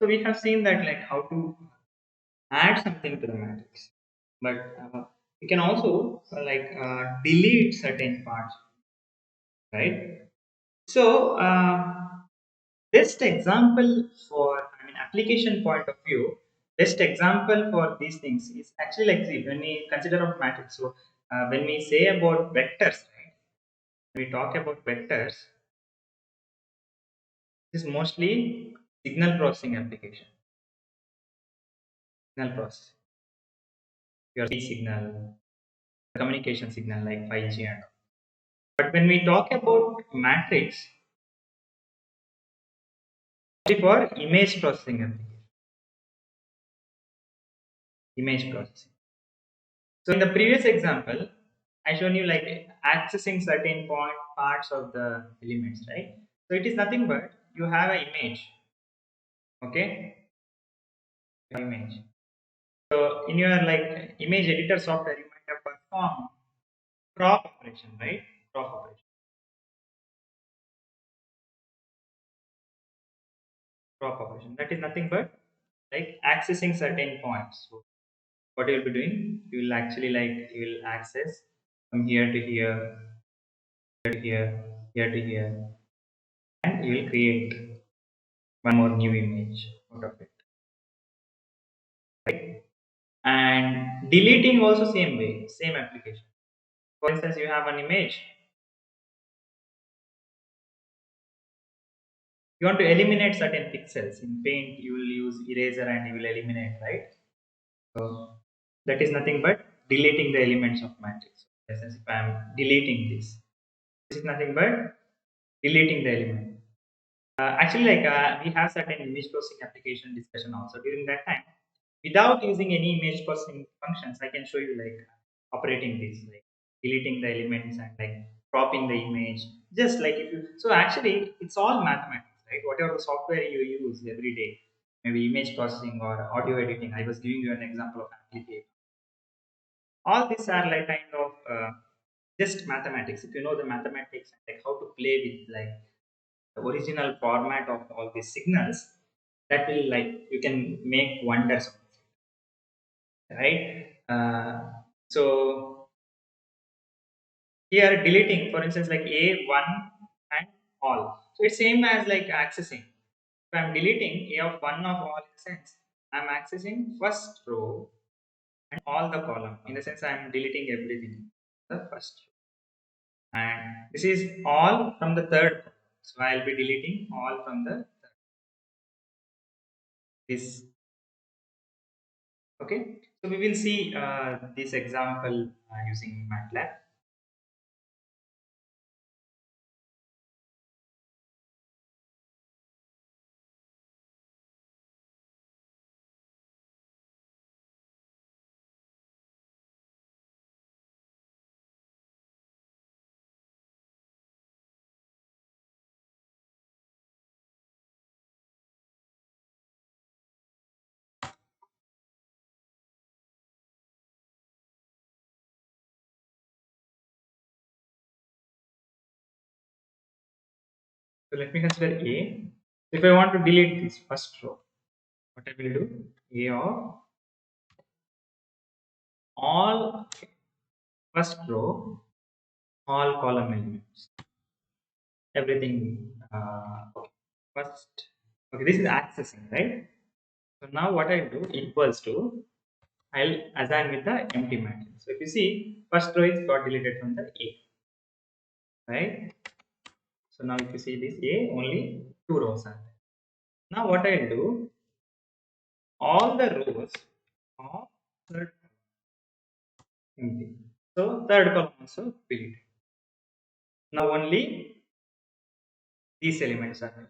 So we have seen that like how to add something to the matrix, but we can also delete certain parts, right? So best example for, I mean, application point of view, best example for these things is actually like, see, when we consider of matrix. So when we say about vectors, right? When we talk about vectors, this is mostly signal processing application. Signal processing, your speech signal, communication signal like 5G and all. But when we talk about matrix, only for image processing application, image processing. So in the previous example, I shown you like accessing certain parts of the elements, right? So it is nothing but you have an image, okay? Image. So in your like image editor software, you might have performed crop operation, right? Crop operation, crop operation. That is nothing but like accessing certain points. So what you will be doing, you will actually like you will access from here to here, here to here, and you will create one more new image out of it, right? And deleting also same way, same application. For instance, you have an image, you want to eliminate certain pixels. In paint you will use eraser and you will eliminate, right? So that is nothing but deleting the elements of matrix. For instance, if I am deleting this is nothing but deleting the element. Actually, we have certain image processing application discussion also during that time. Without using any image processing functions, I can show you like operating this, like deleting the elements and like cropping the image. Just like if you, so actually it's all mathematics, right? Whatever the software you use every day, maybe image processing or audio editing. I was giving you an example of application. All these are like kind of just mathematics. If you know the mathematics and like how to play with like the original format of all these signals, that will like you can make wonders of it, right? So here deleting, for instance, like a1 and all, so it's same as like accessing. If I'm deleting a of one of all, in the sense I'm accessing first row and all the column, in the sense I'm deleting everything the first row, and this is all from the third column. So I'll be deleting all from the this. Okay, so we will see this example using MATLAB. So let me consider A. If I want to delete this first row, what I will do? A of all first row, all column elements, everything. Okay. First, okay, this is accessing, right? So now what I do equals to, I'll assign with the empty matrix. So if you see, first row is got deleted from the A, right? So now if you see this A, only two rows are there. Now what I'll do, all the rows of third empty. So third column also deleted. Now only these elements are there.